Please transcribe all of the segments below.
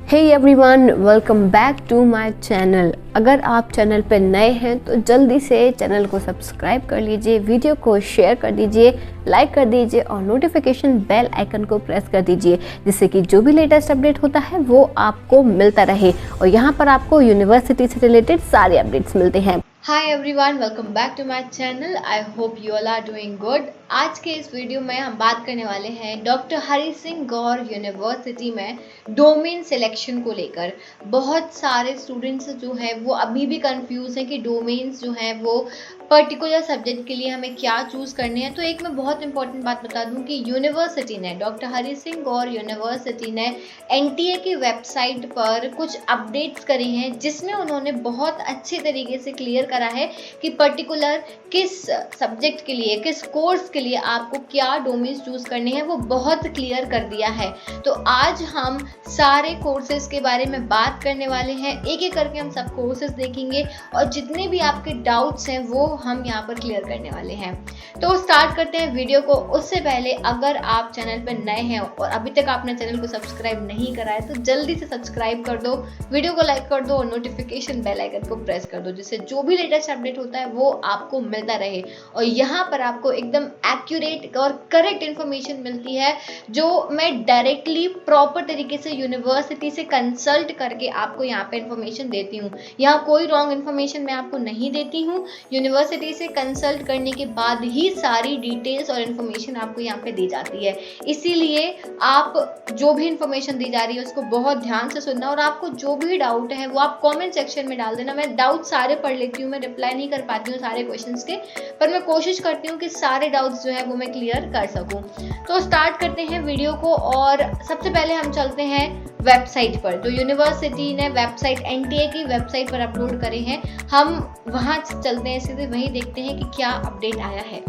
Hey everyone, welcome back to my channel. अगर आप channel पर नए हैं तो जल्दी से चैनल को सब्सक्राइब कर लीजिए, वीडियो को शेयर कर दीजिए, लाइक कर दीजिए और नोटिफिकेशन बेल आइकन को प्रेस कर दीजिए, जिससे कि जो भी लेटेस्ट अपडेट होता है वो आपको मिलता रहे। और यहाँ पर आपको यूनिवर्सिटी से रिलेटेड सारे अपडेट्स मिलते हैं। Hi everyone, welcome back to my channel. I hope you all are doing good. आज के इस वीडियो में हम बात करने वाले हैं डॉक्टर हरि सिंह गौर यूनिवर्सिटी में डोमेन सिलेक्शन को लेकर। बहुत सारे स्टूडेंट्स जो है वो अभी भी कंफ्यूज हैं कि डोमेन्स जो हैं वो पर्टिकुलर सब्जेक्ट के लिए हमें क्या चूज़ करने हैं। तो एक मैं बहुत इंपॉर्टेंट बात बता दूं कि यूनिवर्सिटी ने, डॉक्टर हरि सिंह गौर यूनिवर्सिटी ने एनटीए की वेबसाइट पर कुछ अपडेट्स करे हैं, जिसमें उन्होंने बहुत अच्छे तरीके से क्लियर करा है कि पर्टिकुलर किस सब्जेक्ट के लिए, किस कोर्स के लिए आपको क्या डोमेन्स चूज़ करने हैं, वो बहुत क्लियर कर दिया है। तो आज हम सारे कोर्सेज के बारे में बात करने वाले हैं, एक एक करके हम सब कोर्सेज देखेंगे और जितने भी आपके डाउट्स हैं वो हम यहाँ पर क्लियर करने वाले हैं। तो स्टार्ट करते हैं वीडियो को। उससे पहले अगर आप चैनल पर नए हैं और अभी तक आपने चैनल को सब्सक्राइब नहीं करा है तो जल्दी से सब्सक्राइब कर दो, वीडियो को लाइक कर दो और नोटिफिकेशन बेल आइकन को प्रेस कर दो, जिससे जो भी लेटेस्ट अपडेट होता है वो आपको मिलता रहे। और यहाँ पर आपको एकदम एक्यूरेट और करेक्ट इन्फॉर्मेशन मिलती है, जो मैं डायरेक्टली प्रॉपर तरीके से यूनिवर्सिटी से कंसल्ट करके आपको यहाँ पे इन्फॉर्मेशन देती हूँ। यहाँ कोई रॉन्ग इन्फॉर्मेशन मैं आपको नहीं देती हूँ। यूनिवर्सिटी से कंसल्ट करने के बाद ही सारी डिटेल्स और इन्फॉर्मेशन आपको यहाँ पे दी जाती है। इसीलिए आप जो भी इन्फॉर्मेशन दी जा रही है उसको बहुत ध्यान से सुनना, और आपको जो भी डाउट है वो आप कमेंट सेक्शन में डाल देना। मैं डाउट सारे पढ़ लेती हूँ, मैं रिप्लाई नहीं कर पाती हूँ सारे क्वेश्चंस के, पर मैं कोशिश करती हूँ कि सारे डाउट्स जो है वो मैं क्लियर कर सकूँ। तो स्टार्ट करते हैं वीडियो को, और सबसे पहले हम चलते हैं वेबसाइट पर। तो यूनिवर्सिटी ने वेबसाइट एनटीए की वेबसाइट पर अपलोड करे हैं, हम वहाँ चलते हैं, सीधे वहीं देखते हैं कि क्या अपडेट आया है।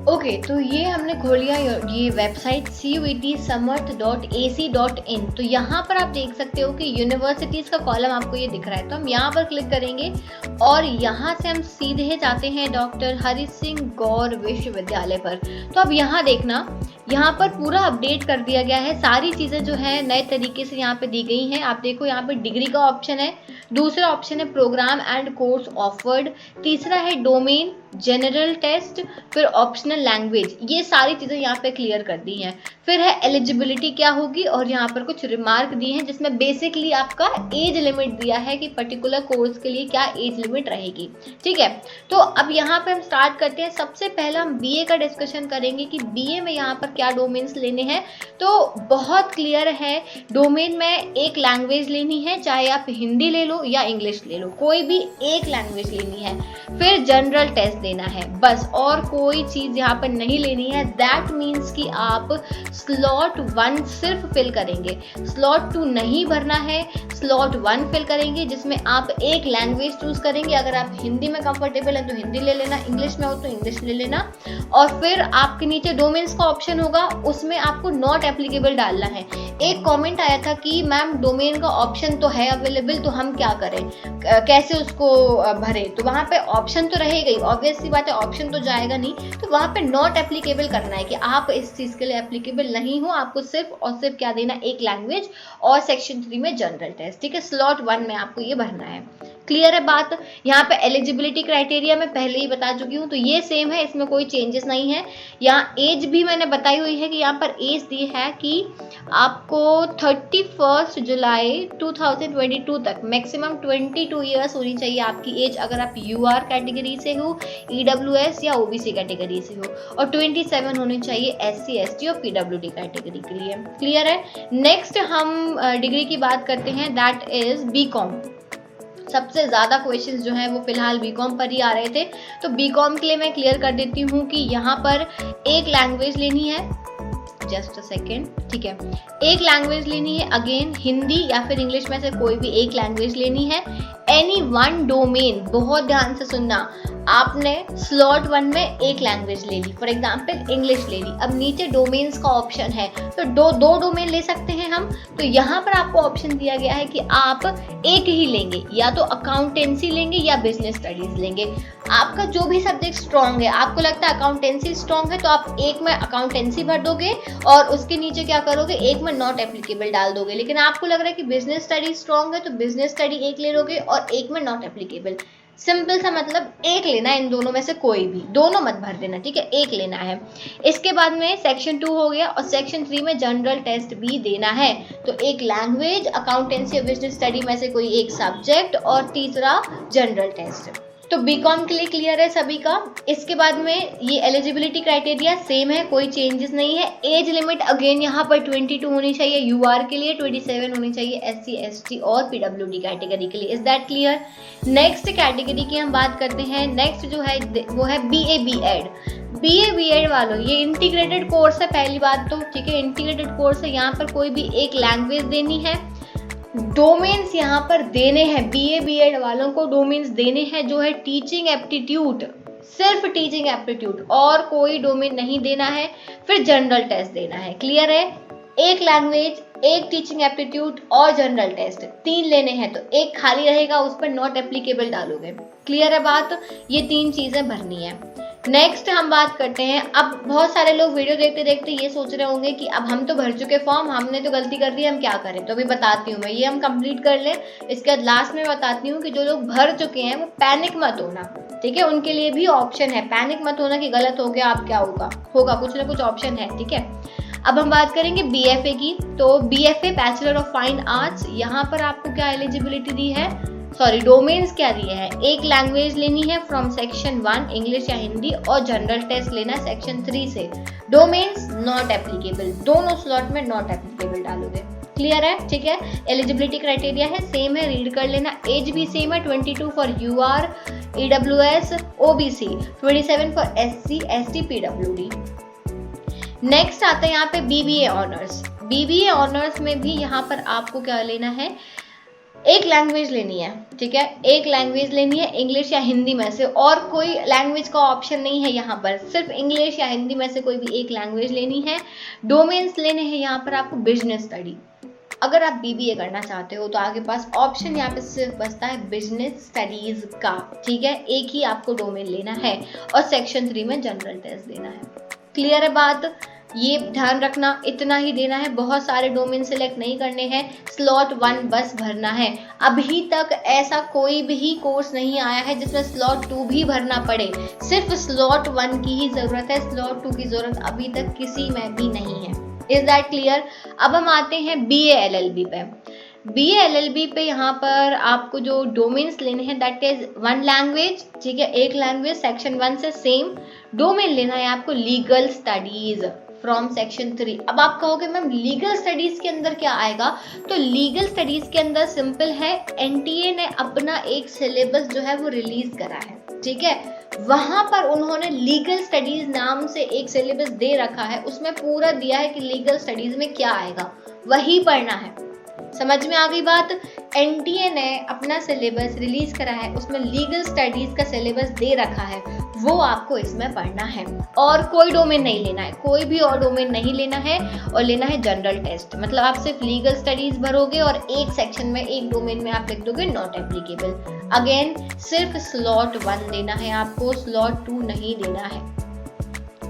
ओके, तो ये हमने खोल लिया ये वेबसाइट cuetsamarth.ac.in। तो यहाँ पर आप देख सकते हो कि यूनिवर्सिटीज़ का कॉलम आपको ये दिख रहा है। तो हम यहाँ पर क्लिक करेंगे और यहाँ से हम सीधे जाते हैं डॉक्टर हरि सिंह गौर विश्वविद्यालय पर। तो अब यहाँ देखना, यहाँ पर पूरा अपडेट कर दिया गया है, सारी चीज़ें जो है नए तरीके से यहाँ पे दी गई हैं। आप देखो यहाँ पे डिग्री का ऑप्शन है, दूसरा ऑप्शन है प्रोग्राम एंड कोर्स ऑफर्ड, तीसरा है डोमेन, जनरल टेस्ट, फिर ऑप्शनल लैंग्वेज। ये सारी चीज़ें यहाँ पे क्लियर कर दी हैं। फिर है एलिजिबिलिटी क्या होगी, और यहाँ पर कुछ रिमार्क दिए हैं जिसमें बेसिकली आपका एज लिमिट दिया है कि पर्टिकुलर कोर्स के लिए क्या एज लिमिट रहेगी। ठीक है, तो अब यहाँ पे हम स्टार्ट करते हैं। सबसे पहला हम बीए का डिस्कशन करेंगे कि बीए में यहाँ पर क्या डोमेन्स लेने हैं। तो बहुत क्लियर है, डोमेन में एक लैंग्वेज लेनी है, चाहे आप हिंदी ले लो या इंग्लिश ले लो, कोई भी एक लैंग्वेज लेनी है। फिर जनरल टेस्ट देना है बस, और कोई चीज़ यहाँ पर नहीं लेनी है। दैट मीन्स कि आप स्लॉट 1 सिर्फ फिल करेंगे, स्लॉट 2 नहीं भरना है, स्लॉट 1 फिल करेंगे, जिसमें आप एक लैंग्वेज चूज करेंगे। अगर आप हिंदी में कंफर्टेबल है तो हिंदी ले लेना, इंग्लिश में हो तो इंग्लिश ले लेना। और फिर आपके नीचे डोमेन्स का ऑप्शन होगा, उसमें आपको नॉट एप्लीकेबल डालना है। एक कमेंट आया था कि मैम डोमेन का ऑप्शन तो है अवेलेबल, तो हम क्या करें, कैसे उसको भरें। तो वहाँ पे ऑप्शन तो रहेगा ही, ऑब्वियस सी बात है, ऑप्शन तो जाएगा नहीं। तो वहाँ पे नॉट एप्लीकेबल करना है कि आप इस चीज़ के लिए एप्लीकेबल नहीं हो, आपको सिर्फ और सिर्फ क्या देना, एक लैंग्वेज और सेक्शन 3 में जनरल टेस्ट। ठीक है, स्लॉट 1 में आपको ये भरना है। क्लियर है बात। यहाँ पे एलिजिबिलिटी क्राइटेरिया मैं पहले ही बता चुकी हूँ, तो ये सेम है, इसमें कोई चेंजेस नहीं है। यहाँ एज भी मैंने बताई हुई है कि यहाँ पर एज दी है कि आपको 31 जुलाई 2022 तक मैक्सिमम 22 ईयर्स होनी चाहिए आपकी एज, अगर आप यूआर कैटेगरी से हो, ईडब्ल्यूएस या ओबीसी कैटेगरी से हो, और 27 होनी चाहिए एससी एसटी और पीडब्ल्यूडी कैटेगरी के लिए। क्लियर है। नेक्स्ट हम डिग्री की बात करते हैं, दैट इज बीकॉम। सबसे ज़्यादा क्वेश्चंस जो हैं वो फिलहाल बीकॉम पर ही आ रहे थे, तो बीकॉम के लिए मैं क्लियर कर देती हूँ कि यहाँ पर एक लैंग्वेज लेनी है, जस्ट अ सेकेंड। ठीक है, एक लैंग्वेज लेनी है, अगेन हिंदी या फिर इंग्लिश में से कोई भी एक लैंग्वेज लेनी है। एनी वन डोमेन, बहुत ध्यान से सुनना, आपने स्लॉट 1 में एक लैंग्वेज ले ली, फॉर एग्जांपल इंग्लिश ले ली। अब नीचे डोमेन्स का ऑप्शन है, तो दो डोमेन ले सकते हैं हम। तो यहाँ पर आपको ऑप्शन दिया गया है कि आप एक ही लेंगे, या तो अकाउंटेंसी लेंगे या बिजनेस स्टडीज लेंगे। आपका जो भी सब्जेक्ट स्ट्रॉन्ग है, आपको लगता है अकाउंटेंसी स्ट्रॉन्ग है, तो आप एक में अकाउंटेंसी भर दोगे और उसके नीचे क्या करोगे, एक में नॉट एप्लीकेबल डाल दोगे। लेकिन आपको लग रहा है कि बिजनेस स्टडी स्ट्रॉन्ग है, तो बिजनेस स्टडी एक ले लोगे और एक में नॉट एप्लीकेबल। सिंपल सा मतलब एक लेना है, इन दोनों में से कोई भी, दोनों मत भर देना, ठीक है, एक लेना है। इसके बाद में सेक्शन 2 हो गया, और सेक्शन 3 में जनरल टेस्ट भी देना है। तो एक लैंग्वेज, अकाउंटेंसी और बिजनेस स्टडी में से कोई एक सब्जेक्ट, और तीसरा जनरल टेस्ट। तो बीकॉम के लिए क्लियर है सभी का। इसके बाद में ये एलिजिबिलिटी क्राइटेरिया सेम है, कोई चेंजेस नहीं है। एज लिमिट अगेन यहाँ पर 22 होनी चाहिए यूआर के लिए, 27 होनी चाहिए एससी एसटी और पीडब्ल्यूडी कैटेगरी के लिए। Is that clear? Next category की हम बात करते हैं। नेक्स्ट जो है वो है बीए बीएड। बीए बीएड वालों, ये इंटीग्रेटेड कोर्स है, पहली बात तो, ठीक है, इंटीग्रेटेड कोर्स है। यहाँ पर कोई भी एक लैंग्वेज देनी है, डोमेन्स यहाँ पर देने हैं, बीए बीएड वालों को डोमेन्स देने हैं जो है टीचिंग एप्टीट्यूड, सिर्फ टीचिंग एप्टीट्यूड, और कोई डोमेन नहीं देना है। फिर जनरल टेस्ट देना है, क्लियर है? एक लैंग्वेज, एक टीचिंग एप्टीट्यूड और जनरल टेस्ट, 3 लेने हैं, तो एक खाली रहेगा, उस पर नॉट एप्लीकेबल डालोगे। क्लियर है बात? ये 3 चीजें भरनी है। नेक्स्ट हम बात करते हैं, अब बहुत सारे लोग वीडियो देखते देखते ये सोच रहे होंगे कि अब हम तो भर चुके फॉर्म, हमने तो गलती कर दी, हम क्या करें। तो अभी बताती हूँ मैं, ये हम कंप्लीट कर लें, इसके बाद लास्ट में बताती हूँ कि जो लोग भर चुके हैं वो पैनिक मत होना, ठीक है, उनके लिए भी ऑप्शन है। पैनिक मत होना कि गलत हो गया, आप क्या होगा, कुछ ना कुछ ऑप्शन है, ठीक है। अब हम बात करेंगे बीएफए की। तो BFA bachelor of fine arts, यहाँ पर आपको क्या एलिजिबिलिटी दी है, सॉरी डोमेन्स क्या दिए हैं, एक लैंग्वेज लेनी है फ्रॉम सेक्शन 1 इंग्लिश या हिंदी, और जनरल टेस्ट लेना सेक्शन 3 से। डोमेन्स नॉट एप्लीकेबल, दोनों स्लॉट में नॉट एप्लीकेबल डालोगे। क्लियर है? ठीक है। एलिजिबिलिटी क्राइटेरिया है सेम है, रीड कर लेना। एज भी सेम है, 22 for UR EWS OBC, 27 for SC ST PWD. Next आता है यहाँ पे बीबीए ऑनर्स। बीबीए ऑनर्स में भी यहाँ पर आपको क्या लेना है, एक लैंग्वेज लेनी है, ठीक है, एक लैंग्वेज लेनी है इंग्लिश या हिंदी में से, और कोई लैंग्वेज का ऑप्शन नहीं है यहाँ पर, सिर्फ इंग्लिश या हिंदी में से कोई भी एक लैंग्वेज लेनी है। डोमेन्स लेने हैं यहाँ पर आपको बिजनेस स्टडी। अगर आप बीबीए करना चाहते हो तो आपके पास ऑप्शन यहाँ पे सिर्फ बचता है बिजनेस स्टडीज का, ठीक है, एक ही आपको डोमेन लेना है, और सेक्शन 3 में जनरल टेस्ट देना है। क्लियर है बात? ये ध्यान रखना, इतना ही देना है, बहुत सारे डोमेन सिलेक्ट नहीं करने हैं, स्लॉट 1 बस भरना है। अभी तक ऐसा कोई भी कोर्स नहीं आया है जिसमें स्लॉट 2 भी भरना पड़े, सिर्फ स्लॉट 1 की ही जरूरत है, स्लॉट 2 की जरूरत अभी तक किसी में भी नहीं है। Is that clear? अब हम आते हैं बीए एलएलबी पे। बीए एलएलबी पे यहाँ पर आपको जो डोमेन्स लेने हैं दैट इज 1 लैंग्वेज, ठीक है, एक लैंग्वेज सेक्शन 1 से सेम। डोमेन लेना है आपको लीगल स्टडीज फ्रॉम सेक्शन 3। अब आप कहोगे मैम लीगल स्टडीज के अंदर क्या आएगा, तो लीगल स्टडीज के अंदर सिंपल है, एनटीए ने अपना एक सिलेबस जो है वो रिलीज करा है, ठीक है, वहां पर उन्होंने लीगल स्टडीज नाम से एक सिलेबस दे रखा है, उसमें पूरा दिया है कि लीगल स्टडीज में क्या आएगा, वही पढ़ना है। समझ में आ गई बात? एनटीए ने अपना सिलेबस रिलीज करा है, उसमें लीगल स्टडीज का सिलेबस दे रखा है, वो आपको इसमें पढ़ना है, और कोई डोमेन नहीं लेना है, कोई भी और डोमेन नहीं लेना है, और लेना है जनरल टेस्ट। मतलब आप सिर्फ लीगल स्टडीज भरोगे और एक सेक्शन में एक डोमेन में आप लिख दोगे नॉट एप्लीकेबल। अगेन सिर्फ स्लॉट 1 देना है आपको, स्लॉट 2 नहीं देना है,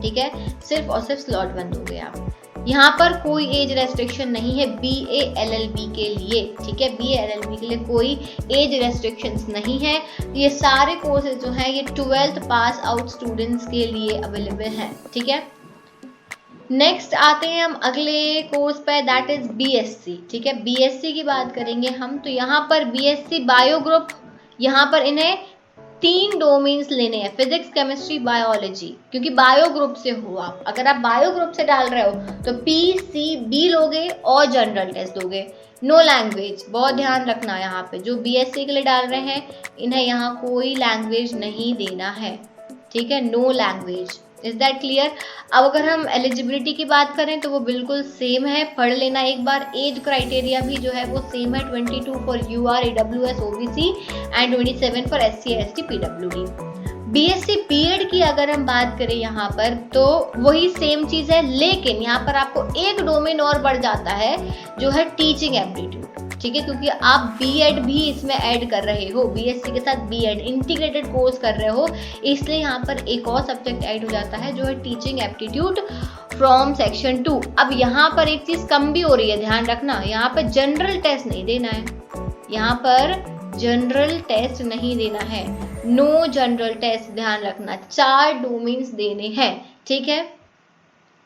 ठीक है, सिर्फ और सिर्फ स्लॉट 1 दोगे आप। यहाँ पर कोई एज रेस्ट्रिक्शन नहीं है बीए एलएलबी के लिए, ठीक है, बीए एलएलबी के लिए कोई एज रेस्ट्रिक्शंस नहीं है। ये सारे कोर्सेज जो हैं ये 12th पास आउट स्टूडेंट्स के लिए अवेलेबल हैं, ठीक है। नेक्स्ट आते हैं हम अगले कोर्स पे, दैट इज बीएससी, ठीक है, बीएससी की बात करेंगे हम। तो यहाँ पर बीएससी बायो ग्रुप, यहाँ पर इन्हें 3 डोमेन्स लेने हैं, फिजिक्स केमिस्ट्री बायोलॉजी, क्योंकि बायो ग्रुप से हो आप। अगर आप बायो ग्रुप से डाल रहे हो तो पीसीबी लोगे और जनरल टेस्ट दोगे। नो लैंग्वेज, बहुत ध्यान रखना, यहाँ पे जो बीएससी के लिए डाल रहे हैं इन्हें यहाँ कोई लैंग्वेज नहीं देना है, ठीक है, no language, is that clear? अब अगर हम एलिजिबिलिटी की बात करें तो वो बिल्कुल सेम है, पढ़ लेना एक बार। एज क्राइटेरिया भी जो है वो सेम है, 22 for UR EWS OBC and 27 for SC ST PWD. BSc BEd की अगर हम बात करें यहाँ पर तो वही सेम चीज है, लेकिन यहाँ पर आपको एक डोमेन और बढ़ जाता है जो है टीचिंग एप्टीट्यूड। ठीक है, क्योंकि आप बीएड भी इसमें ऐड कर रहे हो, बीएससी के साथ बीएड इंटीग्रेटेड कोर्स कर रहे हो, इसलिए यहाँ पर एक और सब्जेक्ट ऐड हो जाता है जो है टीचिंग एप्टीट्यूड फ्रॉम सेक्शन 2। अब यहाँ पर एक चीज कम भी हो रही है, ध्यान रखना, यहाँ पर जनरल टेस्ट नहीं देना है, यहाँ पर जनरल टेस्ट नहीं देना है, नो जनरल टेस्ट, ध्यान रखना। 4 डोमेन्स देने हैं, ठीक है,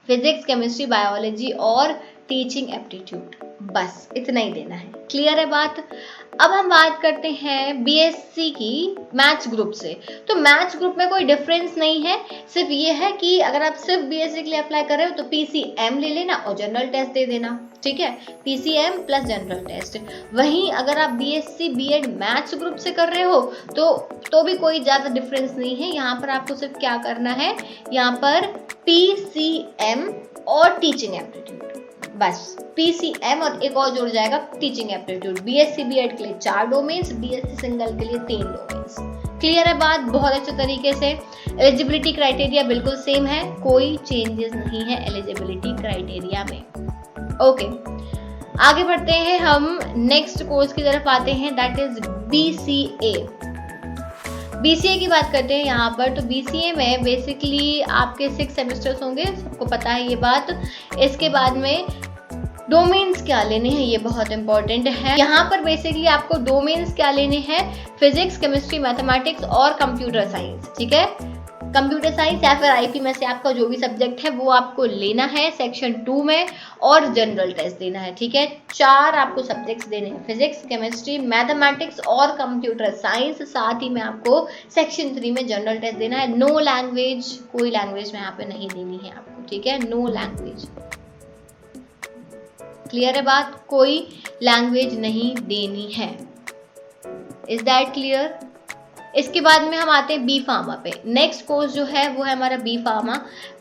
फिजिक्स, केमिस्ट्री, बायोलॉजी और टीचिंग एप्टीट्यूड, बस इतना ही देना है। क्लियर है बात? अब हम बात करते हैं बीएससी की मैथ्स ग्रुप से। तो मैथ्स ग्रुप में कोई डिफरेंस नहीं है, सिर्फ ये है कि अगर आप सिर्फ बीएससी के लिए अप्लाई कर रहे हो तो पीसीएम ले लेना और जनरल टेस्ट दे देना, ठीक है, पीसीएम प्लस जनरल टेस्ट। वहीं अगर आप बीएससी बीएड मैथ्स ग्रुप से कर रहे हो तो भी कोई ज़्यादा डिफरेंस नहीं है। यहाँ पर आपको सिर्फ क्या करना है, यहाँ पर पीसीएम और टीचिंग एप्टीट्यूड, बस पीसीएम और एक और जुड़ जाएगा टीचिंग एप्टीट्यूड। बीएससी बीएड के लिए 4 डोमेन्स, बीएससी सिंगल के लिए 3 डोमेन्स। क्लियर है बात? बहुत अच्छे तरीके से। एलिजिबिलिटी क्राइटेरिया बिल्कुल सेम है, कोई चेंजेस नहीं है एलिजिबिलिटी क्राइटेरिया में। ओके, आगे बढ़ते हैं, हम नेक्स्ट कोर्स की तरफ आते हैं, दैट इज बीसीए। बीसीए की बात करते हैं यहाँ पर। तो बीसीए में बेसिकली आपके 6 सेमेस्टर्स होंगे, सबको पता है ये बात। इसके बाद में डोमेन्स क्या लेने हैं, ये बहुत इंपॉर्टेंट है। यहाँ पर बेसिकली आपको डोमेन्स क्या लेने हैं, फिजिक्स, केमिस्ट्री, मैथमेटिक्स और कंप्यूटर साइंस, ठीक है। कंप्यूटर साइंस या फिर आईपी में से आपका जो भी सब्जेक्ट है वो आपको लेना है सेक्शन 2 में, और जनरल टेस्ट देना है, ठीक है। 4 आपको सब्जेक्ट्स देने हैं, फिजिक्स, केमिस्ट्री, मैथमेटिक्स और कंप्यूटर साइंस। साथ ही में आपको सेक्शन 3 में जनरल टेस्ट देना है। नो लैंग्वेज, कोई लैंग्वेज में यहाँ पे नहीं देनी है आपको, ठीक है, नो लैंग्वेज। क्लियर है बात? कोई लैंग्वेज नहीं देनी है। Is that clear? इसके बाद में हम आते हैं बी फार्मा पे। नेक्स्ट कोर्स जो है वो है हमारा बी फार्मा।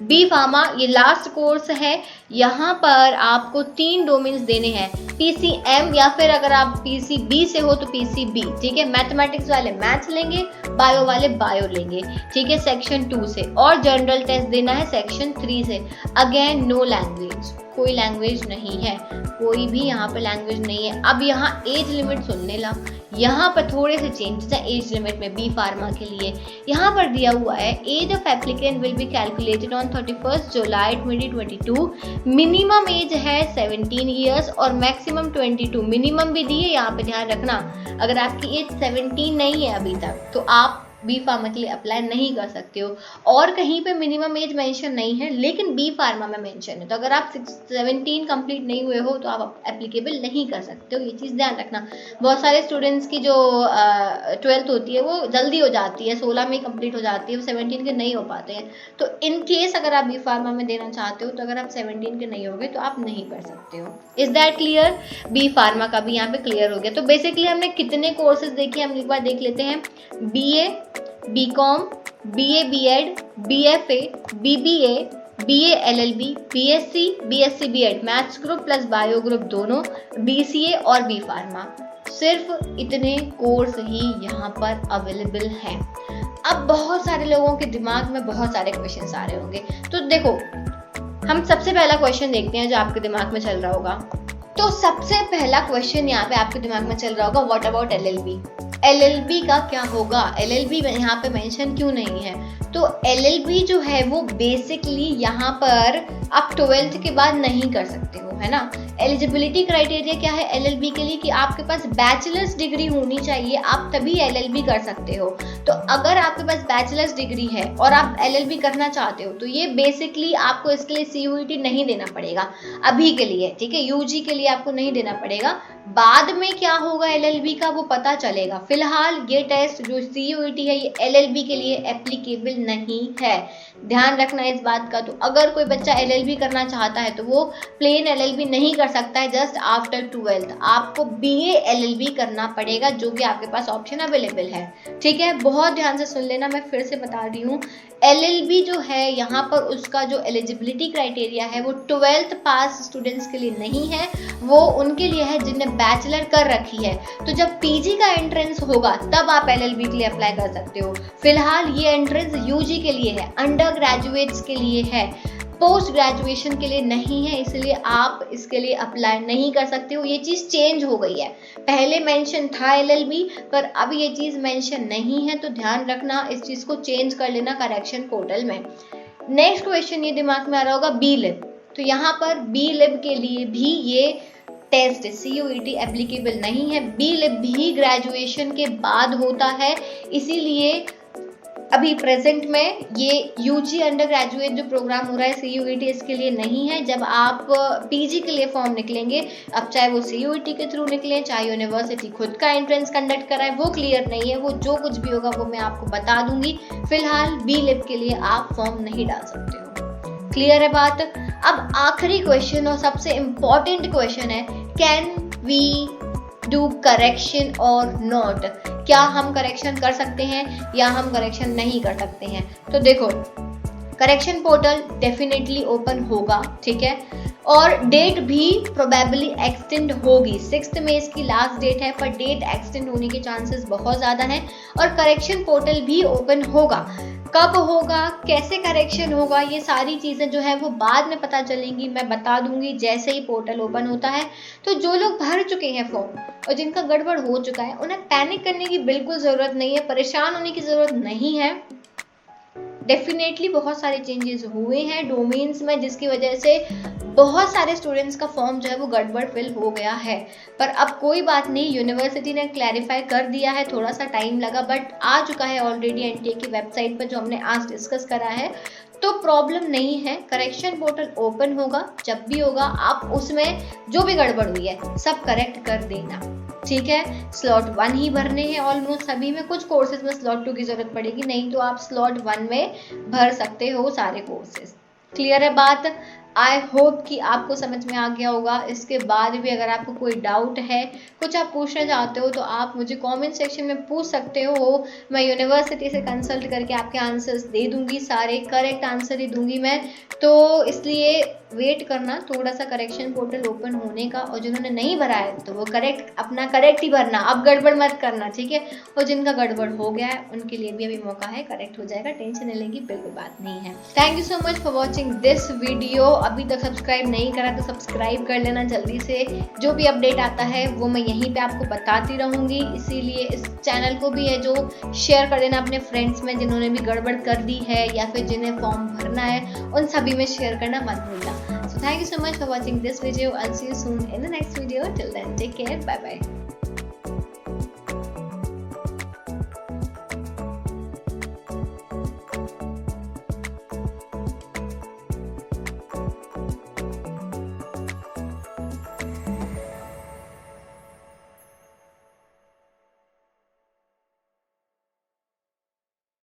बी फार्मा ये लास्ट कोर्स है। यहाँ पर आपको 3 डोमेन्स देने हैं, पीसीएम या फिर अगर आप पीसीबी से हो तो पीसीबी, ठीक है। मैथमेटिक्स वाले मैथ्स लेंगे, बायो वाले बायो लेंगे, ठीक है, सेक्शन 2 से, और जनरल टेस्ट देना है सेक्शन 3 से। अगेन नो लैंग्वेज, कोई लैंग्वेज नहीं है, कोई भी यहाँ पे लैंग्वेज नहीं है। अब यहाँ एज लिमिट सुनने ला, यहाँ पर थोड़े से चेंजेस है एज लिमिट में बी फार्मा के लिए। यहाँ पर दिया हुआ है age of applicant will be calculated on 31 July 2022। Minimum age है 17 ईयर्स और मैक्सिमम 22। मिनिमम भी दी है, यहाँ पे ध्यान रखना, अगर आपकी एज 17 नहीं है अभी तक तो आप बी फार्मा के लिए अप्लाई नहीं कर सकते हो। और कहीं पे मिनिमम एज मेंशन नहीं है, लेकिन बी फार्मा में मेंशन है। तो अगर आप 17 कंप्लीट नहीं हुए हो तो आप एप्लीकेबल नहीं कर सकते हो, ये चीज़ ध्यान रखना। बहुत सारे स्टूडेंट्स की जो 12th होती है वो जल्दी हो जाती है, 16 में कंप्लीट हो जाती है, वो 17 के नहीं हो पाते हैं। तो इन केस अगर आप बी फार्मा में देना चाहते हो तो अगर आप 17 के नहीं होगे तो आप नहीं कर सकते हो। Is that clear? B pharma का भी यहाँ पे क्लियर हो गया। तो बेसिकली हमने कितने कोर्सेज देखे, हम एक बार देख लेते हैं। BA, BCom, BA BEd, BFA, BBA, BA LLB, BSc, BSc BEd, maths group plus bio group दोनों, बीसीए और बी फार्मा। सिर्फ इतने कोर्स ही यहाँ पर अवेलेबल हैं। अब बहुत सारे लोगों के दिमाग में बहुत सारे क्वेश्चंस आ रहे होंगे, तो देखो हम सबसे पहला क्वेश्चन देखते हैं जो आपके दिमाग में चल रहा होगा। तो सबसे पहला क्वेश्चन यहाँ पे आपके दिमाग में चल रहा होगा, व्हाट अबाउट एलएलबी? एलएलबी का क्या होगा? एलएलबी यहाँ पे मेंशन क्यों नहीं है? तो एलएलबी जो है वो बेसिकली यहाँ पर आप 12th के बाद नहीं कर सकते हो, है ना। एलिजिबिलिटी क्राइटेरिया क्या है एलएलबी के लिए कि आपके पास बैचलर्स डिग्री होनी चाहिए, आप तभी एलएलबी कर सकते हो। तो अगर आपके पास बैचलर्स डिग्री है और आप एलएलबी करना चाहते हो तो ये बेसिकली आपको इसके लिए सीयूईटी नहीं देना पड़ेगा अभी के लिए, ठीक है। यूजी के लिए आपको नहीं देना पड़ेगा, बाद में क्या होगा एलएलबी का वो पता चलेगा। फिलहाल ये टेस्ट जो सीयूईटी है ये एलएलबी के लिए एप्लीकेबल नहीं है, ध्यान रखना इस बात का। तो अगर कोई बच्चा एलएलबी करना चाहता है तो वो प्लेन एलएलबी नहीं कर कर सकता है जस्ट आफ्टर 12th। आपको BA LLB करना पड़ेगा, जो भी आपके पास ऑप्शन अवेलेबल है। ठीक है, बहुत ध्यान से सुन लेना, मैं फिर से बता रही हूँ। LLB जो है यहाँ पर उसका जो एलिजिबिलिटी क्राइटेरिया है वो 12th पास स्टूडेंट्स के लिए नहीं है, वो उनके लिए है जिनने बैचलर कर रखी है। तो जब PG का एंट्रेंस होगा तब आप LLB के लिए अप्लाई कर सकते हो। फिलहाल ये एंट्रेंस UG के लिए है, अंडर ग्रेजुएट्स के लिए है, पोस्ट ग्रेजुएशन के लिए नहीं है, इसलिए आप इसके लिए अप्लाई नहीं कर सकते हो। ये चीज़ चेंज हो गई है, पहले मेंशन था LLB पर अब ये चीज़ मेंशन नहीं है, तो ध्यान रखना, इस चीज़ को चेंज कर लेना करेक्शन पोर्टल में। नेक्स्ट क्वेश्चन ये दिमाग में आ रहा होगा BLib, तो यहाँ पर BLib के लिए भी ये टेस्ट CUET एप्लीकेबल नहीं है। BLib भी ग्रेजुएशन के बाद होता है, इसीलिए अभी प्रेजेंट में ये UG अंडर ग्रेजुएट जो प्रोग्राम हो रहा है CUET इसके लिए नहीं है। जब आप PG के लिए फॉर्म निकलेंगे, अब चाहे वो CUET के थ्रू निकले, चाहे यूनिवर्सिटी खुद का एंट्रेंस कंडक्ट कराए, वो क्लियर नहीं है। वो जो कुछ भी होगा वो मैं आपको बता दूंगी। फिलहाल BLib के लिए आप फॉर्म नहीं डाल सकते हो। क्लियर है बात? अब आखिरी क्वेश्चन और सबसे इम्पोर्टेंट क्वेश्चन है, कैन वी डू करेक्शन और नॉट? क्या हम करेक्शन कर सकते हैं या हम करेक्शन नहीं कर सकते हैं? तो देखो, करेक्शन पोर्टल डेफिनेटली ओपन होगा, ठीक है, और डेट भी प्रोबेबली एक्सटेंड होगी। 6 मई इसकी लास्ट डेट है, पर डेट एक्सटेंड होने के चांसेस बहुत ज़्यादा हैं। और करेक्शन पोर्टल भी ओपन होगा। कब होगा, कैसे करेक्शन होगा, ये सारी चीज़ें जो है वो बाद में पता चलेंगी, मैं बता दूंगी जैसे ही पोर्टल ओपन होता है। तो जो लोग भर चुके हैं फॉर्म और जिनका गड़बड़ हो चुका है, उन्हें पैनिक करने की बिल्कुल ज़रूरत नहीं है, परेशान होने की ज़रूरत नहीं है। डेफिनेटली बहुत सारे चेंजेस हुए हैं डोमेन्स में, जिसकी वजह से बहुत सारे स्टूडेंट्स का फॉर्म जो है वो गड़बड़ फिल हो गया है। पर अब कोई बात नहीं, यूनिवर्सिटी ने क्लैरिफाई कर दिया है, थोड़ा सा टाइम लगा बट आ चुका है ऑलरेडी NTA की वेबसाइट पर, जो हमने आज डिस्कस करा है। तो प्रॉब्लम नहीं है, करेक्शन पोर्टल ओपन होगा, जब भी होगा आप उसमें जो भी गड़बड़ हुई है सब करेक्ट कर देना, ठीक है। स्लॉट 1 ही भरने हैं ऑलमोस्ट सभी में, कुछ कोर्सेज में स्लॉट 2 की जरूरत पड़ेगी, नहीं तो आप स्लॉट 1 में भर सकते हो सारे कोर्सेज। क्लियर है बात? आई होप कि आपको समझ में आ गया होगा। इसके बाद भी अगर आपको कोई डाउट है, कुछ आप पूछना चाहते हो, तो आप मुझे कमेंट सेक्शन में पूछ सकते हो। मैं यूनिवर्सिटी से कंसल्ट करके आपके आंसर्स दे दूंगी, सारे करेक्ट आंसर ही दूंगी मैं। तो इसलिए वेट करना थोड़ा सा करेक्शन पोर्टल ओपन होने का, और जिन्होंने नहीं भरा है तो वो अपना करेक्ट ही भरना, अब गड़बड़ मत करना, ठीक है। और जिनका गड़बड़ हो गया है उनके लिए भी अभी मौका है, करेक्ट हो जाएगा, टेंशन नहीं लेंगी, बिल्कुल बात नहीं है। Thank you so much for watching this video. अभी तक सब्सक्राइब नहीं करा तो सब्सक्राइब कर लेना जल्दी से। जो भी अपडेट आता है वो मैं यहीं पे आपको बताती रहूंगी, इसीलिए इस चैनल को भी है जो शेयर कर देना अपने फ्रेंड्स में, जिन्होंने भी गड़बड़ कर दी है या फिर जिन्हें फॉर्म भरना है, उन सभी में शेयर करना मत भूलना। So thank you so much for watching this video. I'll see you soon in the next video. Till then, take care. Bye bye.